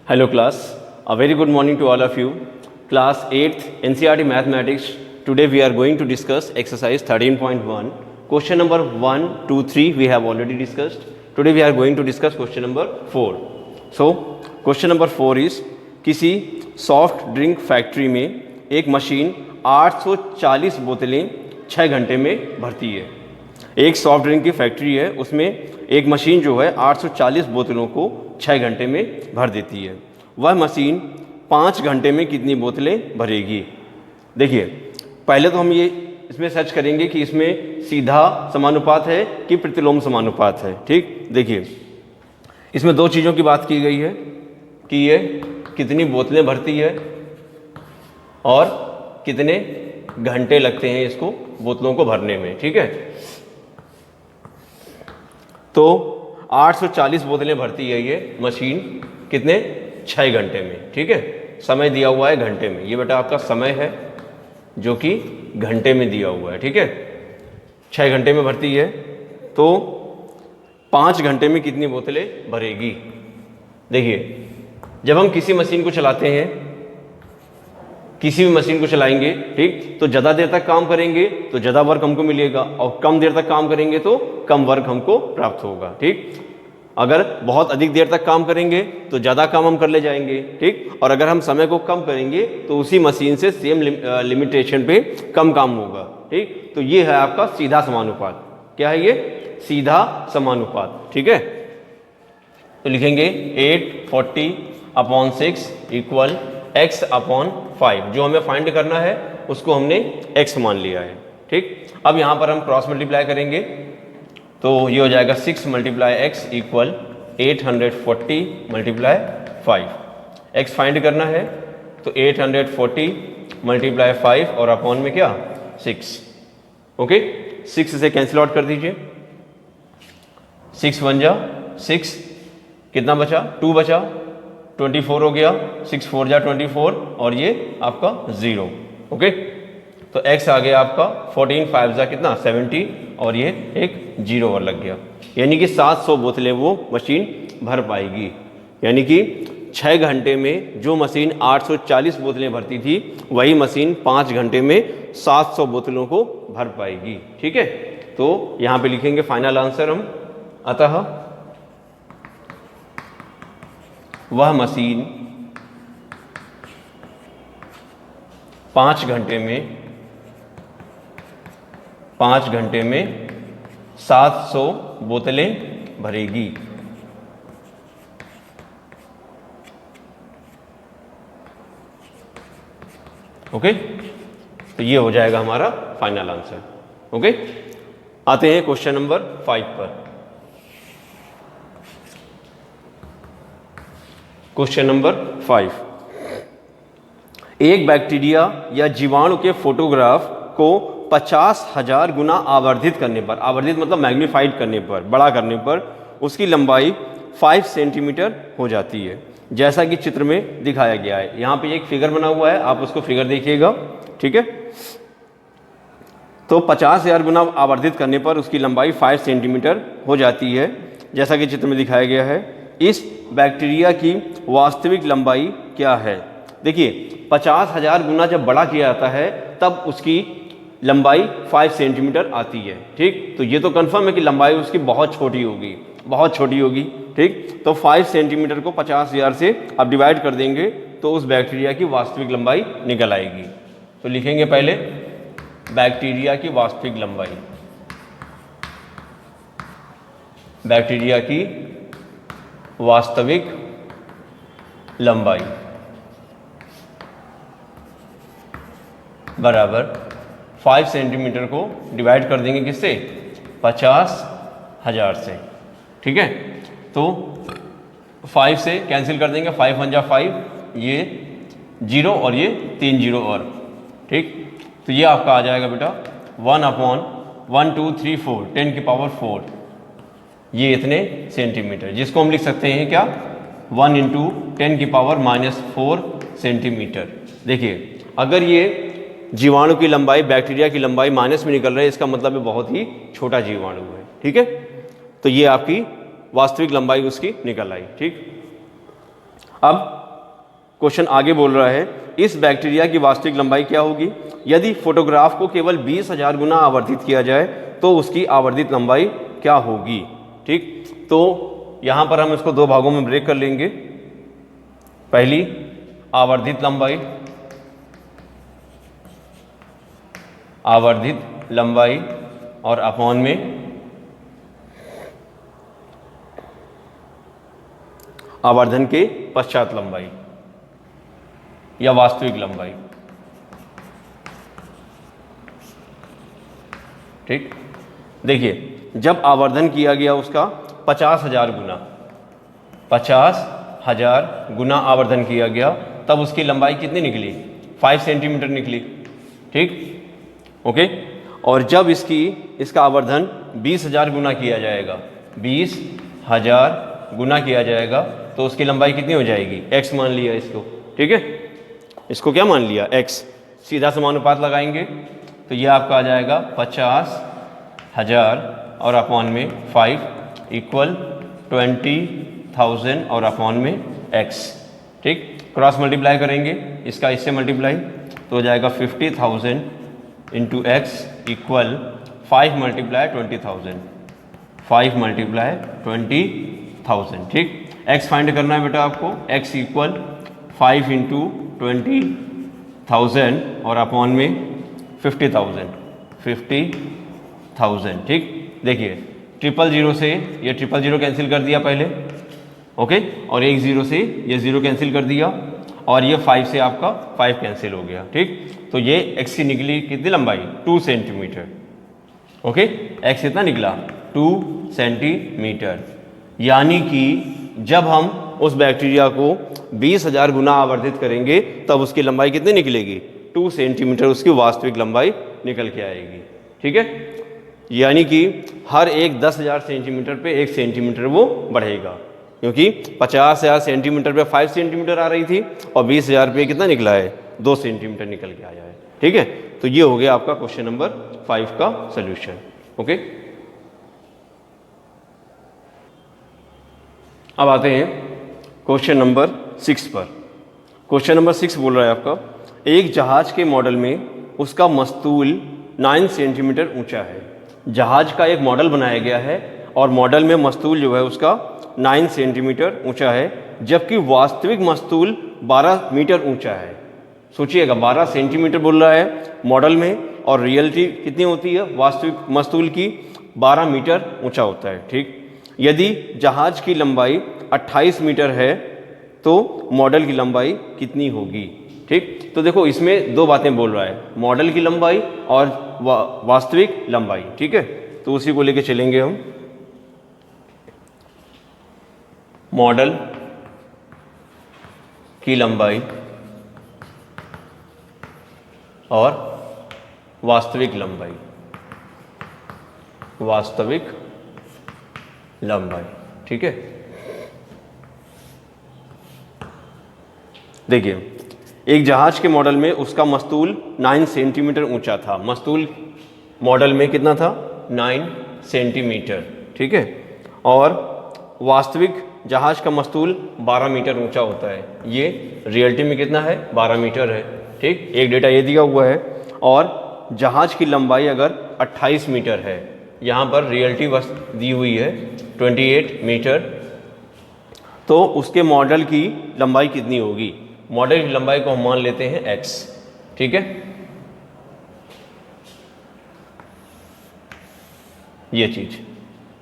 Hello class, a very good morning to all of you. Class 8th NCERT Mathematics. Today we are going to discuss exercise 13.1. Question number 1, 2, 3 we have already discussed. Today we are going to discuss question number 4. So, question number 4 is किसी soft drink factory में एक machine 840 बोतलें 6 घंटे में भरती है। एक soft drink की फैक्ट्री है, उसमें एक मशीन जो है 840 बोतलों को 6 घंटे में भर देती है। वह मशीन 5 घंटे में कितनी बोतलें भरेगी? देखिए, पहले तो हम ये इसमें सर्च करेंगे कि इसमें सीधा समानुपात है कि प्रतिलोम समानुपात है। ठीक, देखिए इसमें दो चीज़ों की बात की गई है कि ये कितनी बोतलें भरती है और कितने घंटे लगते हैं इसको बोतलों को भरने में। ठीक है, तो 840 बोतलें भरती है ये मशीन कितने 6 घंटे में। ठीक है, समय दिया हुआ है घंटे में, ये बेटा आपका समय है जो कि घंटे में दिया हुआ है। ठीक है, 6 घंटे में भरती है, तो 5 घंटे में कितनी बोतलें भरेगी? देखिए, जब हम किसी मशीन को चलाते हैं, किसी भी मशीन को चलाएंगे, ठीक, तो ज़्यादा देर तक काम करेंगे तो ज़्यादा वर्क हमको मिलेगा और कम देर तक काम करेंगे तो कम वर्क हमको प्राप्त होगा। ठीक, अगर बहुत अधिक देर तक काम करेंगे तो ज़्यादा काम हम कर ले जाएंगे। ठीक, और अगर हम समय को कम करेंगे तो उसी मशीन से सेम लिमिटेशन पे कम काम होगा। ठीक, तो ये है आपका सीधा समानुपात। क्या है ये? सीधा समानुपात। ठीक है, तो लिखेंगे 840/6 इक्वल x अपॉन 5। जो हमें फाइंड करना है उसको हमने x मान लिया है। ठीक, अब यहाँ पर हम क्रॉस मल्टीप्लाई करेंगे तो ये हो जाएगा 6 × x इक्वल 840 × 5। x फाइंड करना है तो 840 × 5 और अपॉन में क्या 6। ओके, 6 से कैंसिल आउट कर दीजिए। 6 × 1 = 6, कितना बचा? 2 बचा, 24 हो गया, 6 × 4 = 24 और ये आपका 0। ओके, तो x आ गया आपका 14, 5 = कितना 70 और ये एक 0 और लग गया, यानी कि 700 बोतलें वो मशीन भर पाएगी। यानी कि 6 घंटे में जो मशीन 840 बोतलें भरती थी वही मशीन 5 घंटे में 700 बोतलों को भर पाएगी। ठीक है, तो यहाँ पे लिखेंगे फाइनल आंसर हम, अतः वह मशीन 5 घंटे में 700 बोतलें भरेगी। ओके, तो ये हो जाएगा हमारा फाइनल आंसर। ओके, आते हैं क्वेश्चन नंबर 5 पर। क्वेश्चन नंबर 5, एक बैक्टीरिया या जीवाणु के फोटोग्राफ को 50,000 गुना आवर्धित करने पर, आवर्धित मतलब मैग्नीफाइड करने पर, बड़ा करने पर उसकी लंबाई 5 सेंटीमीटर हो जाती है, जैसा कि चित्र में दिखाया गया है। यहाँ पे एक फिगर बना हुआ है, आप उसको फिगर देखिएगा। ठीक है, तो 50,000 गुना आवर्धित करने पर उसकी लंबाई 5 सेंटीमीटर हो जाती है, जैसा कि चित्र में दिखाया गया है। इस बैक्टीरिया की वास्तविक लंबाई क्या है? देखिए, 50,000 गुना जब बड़ा किया जाता है तब उसकी लंबाई 5 सेंटीमीटर आती है। ठीक, तो ये तो कंफर्म है कि लंबाई उसकी बहुत छोटी होगी, बहुत छोटी होगी। ठीक, तो 5 सेंटीमीटर को 50,000 से आप डिवाइड कर देंगे तो उस बैक्टीरिया की वास्तविक लंबाई निकल आएगी। तो लिखेंगे पहले बैक्टीरिया की वास्तविक लंबाई, बैक्टीरिया की वास्तविक लंबाई बराबर 5 सेंटीमीटर को डिवाइड कर देंगे किससे? 50,000 से। ठीक है, तो 5 से कैंसिल कर देंगे, 5 × 1 = 5, ये 0 और ये 3 0 और। ठीक, तो ये आपका आ जाएगा बेटा 1/1, 2, 3, 4, 10⁴, ये इतने सेंटीमीटर, जिसको हम लिख सकते हैं क्या? 1 × 10⁻⁻4 सेंटीमीटर। देखिए, अगर ये जीवाणु की लंबाई, बैक्टीरिया की लंबाई माइनस में निकल रहा है, इसका मतलब है बहुत ही छोटा जीवाणु है। ठीक है, तो ये आपकी वास्तविक लंबाई उसकी निकल आई। ठीक, अब क्वेश्चन आगे बोल रहा है इस बैक्टीरिया की वास्तविक लंबाई क्या होगी। यदि फोटोग्राफ को केवल 20,000 गुना आवर्धित किया जाए तो उसकी आवर्धित लंबाई क्या होगी। ठीक, तो यहाँ पर हम इसको दो भागों में ब्रेक कर लेंगे। पहली आवर्धित लंबाई, और अपॉन में आवर्धन के पश्चात लंबाई या वास्तविक लंबाई। ठीक, देखिए जब आवर्धन किया गया उसका 50,000 गुना, 50,000 गुना आवर्धन किया गया, तब उसकी लंबाई कितनी निकली, 5 सेंटीमीटर निकली। ठीक, ओके। और जब इसका आवर्धन 20,000 गुना किया जाएगा, 20,000 गुना किया जाएगा, तो उसकी लंबाई कितनी हो जाएगी, x मान लिया इसको। ठीक है, इसको क्या मान लिया, x। सीधा समानुपात लगाएंगे तो ये आपका आ जाएगा 50,000 और अपॉन में 5 इक्वल 20,000 और अपॉन में x। ठीक, क्रॉस मल्टीप्लाई करेंगे इसका इससे मल्टीप्लाई तो हो जाएगा 50,000 into x equal 5 multiply 20,000, 5 multiply 20,000। ठीक, x फाइंड करना है बेटा आपको, x इक्वल 5 इंटू 20,000 और अपॉन में 50,000। ठीक, देखिए 000 से ये 000 कैंसिल कर दिया पहले, ओके, और 10 से ये 0 कैंसिल कर दिया और ये 5 से आपका 5 कैंसिल हो गया। ठीक, तो ये x की निकली कितनी लंबाई, 2 सेंटीमीटर। ओके, x कितना निकला, 2 सेंटीमीटर। यानी कि जब हम उस बैक्टीरिया को 20,000 गुना आवर्धित करेंगे तब उसकी लंबाई कितनी निकलेगी, 2 सेंटीमीटर उसकी वास्तविक लंबाई निकल के आएगी। ठीक है, यानी कि हर एक 10,000 सेंटीमीटर पे 1 सेंटीमीटर वो बढ़ेगा, क्योंकि 50,000 सेंटीमीटर पे 5 सेंटीमीटर आ रही थी और 20,000 पे कितना निकला है, 2 सेंटीमीटर निकल के आया है। ठीक है, तो ये हो गया आपका क्वेश्चन नंबर 5 का सोल्यूशन। ओके, अब आते हैं क्वेश्चन नंबर 6 पर। क्वेश्चन नंबर 6 बोल रहा है आपका, एक जहाज के मॉडल में उसका मस्तूल 9 सेंटीमीटर ऊंचा है। जहाज का एक मॉडल बनाया गया है और मॉडल में मस्तूल जो है उसका 9 सेंटीमीटर ऊंचा है, जबकि वास्तविक मस्तूल 12 मीटर ऊंचा है। सोचिएगा, 12 सेंटीमीटर बोल रहा है मॉडल में और रियलिटी कितनी होती है, वास्तविक मस्तूल की 12 मीटर ऊंचा होता है। ठीक, यदि जहाज की लंबाई 28 मीटर है तो मॉडल की लंबाई कितनी होगी। ठीक, तो देखो इसमें दो बातें बोल रहा है, मॉडल की लंबाई और वास्तविक लंबाई। ठीक है, तो उसी को लेके चलेंगे हम। मॉडल की लंबाई और वास्तविक लंबाई, वास्तविक लंबाई। ठीक है, देखिए एक जहाज के मॉडल में उसका मस्तूल 9 सेंटीमीटर ऊंचा था। मस्तूल मॉडल में कितना था, 9 सेंटीमीटर। ठीक है, और वास्तविक जहाज का मस्तूल 12 मीटर ऊंचा होता है। ये रियलिटी में कितना है, 12 मीटर है। ठीक, एक डेटा ये दिया हुआ है और जहाज की लंबाई अगर 28 मीटर है, यहाँ पर रियलिटी बस दी हुई है 28 मीटर, तो उसके मॉडल की लंबाई कितनी होगी। मॉडल की लंबाई को हम मान लेते हैं x। ठीक है, ये चीज,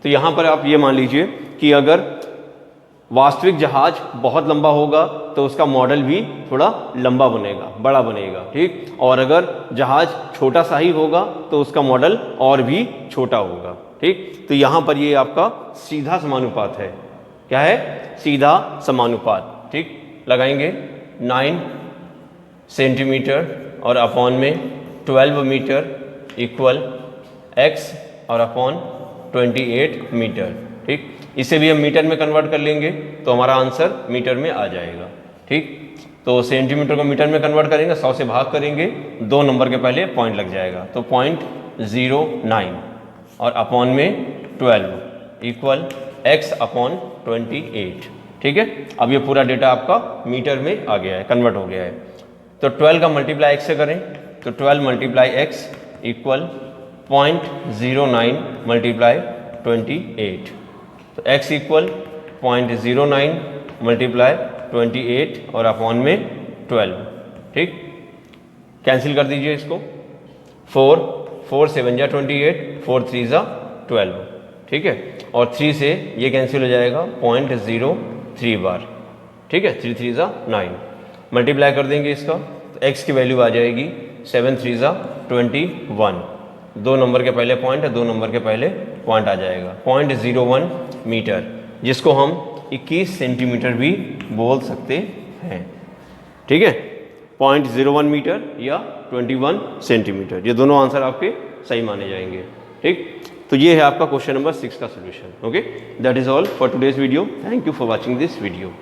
तो यहां पर आप ये मान लीजिए कि अगर वास्तविक जहाज बहुत लंबा होगा तो उसका मॉडल भी थोड़ा लंबा बनेगा, बड़ा बनेगा। ठीक, और अगर जहाज छोटा सा ही होगा तो उसका मॉडल और भी छोटा होगा। ठीक, तो यहां पर ये आपका सीधा समानुपात है। क्या है, सीधा समानुपात। ठीक, लगाएंगे 9 सेंटीमीटर और अपॉन में 12 मीटर इक्वल x और अपॉन 28 मीटर। ठीक, इसे भी हम मीटर में कन्वर्ट कर लेंगे तो हमारा आंसर मीटर में आ जाएगा। ठीक, तो सेंटीमीटर को मीटर में कन्वर्ट करेंगे, 100 से भाग करेंगे, 2 नंबर के पहले पॉइंट लग जाएगा, तो 0.09 और अपॉन में 12 इक्वल x अपॉन 28। ठीक है। अब ये पूरा डेटा आपका मीटर में आ गया है, कन्वर्ट हो गया है। तो 12 का मल्टीप्लाई x से करें तो 12 मल्टीप्लाई x इक्वल 0.09 मल्टीप्लाई 28। तो x इक्वल 0.09 मल्टीप्लाई 28 और अपॉन में 12। ठीक, कैंसिल कर दीजिए इसको। 4 7 जा 28, 4 3 जा 12। ठीक है, और 3 से ये कैंसिल हो जाएगा 0.03 बार। ठीक है, 3 3 जा 9। मल्टीप्लाई कर देंगे इसका तो x की वैल्यू आ जाएगी 7 3 जा 21। 2 नंबर के पहले पॉइंट है, 2 नंबर के पहले पॉइंट आ जाएगा 0.01 मीटर, जिसको हम 21 सेंटीमीटर भी बोल सकते हैं। ठीक है, 0.01 मीटर या 21 सेंटीमीटर, ये दोनों आंसर आपके सही माने जाएंगे। ठीक, तो ये है आपका क्वेश्चन नंबर 6 का solution. Okay, that is all for today's video. Thank you for watching this video.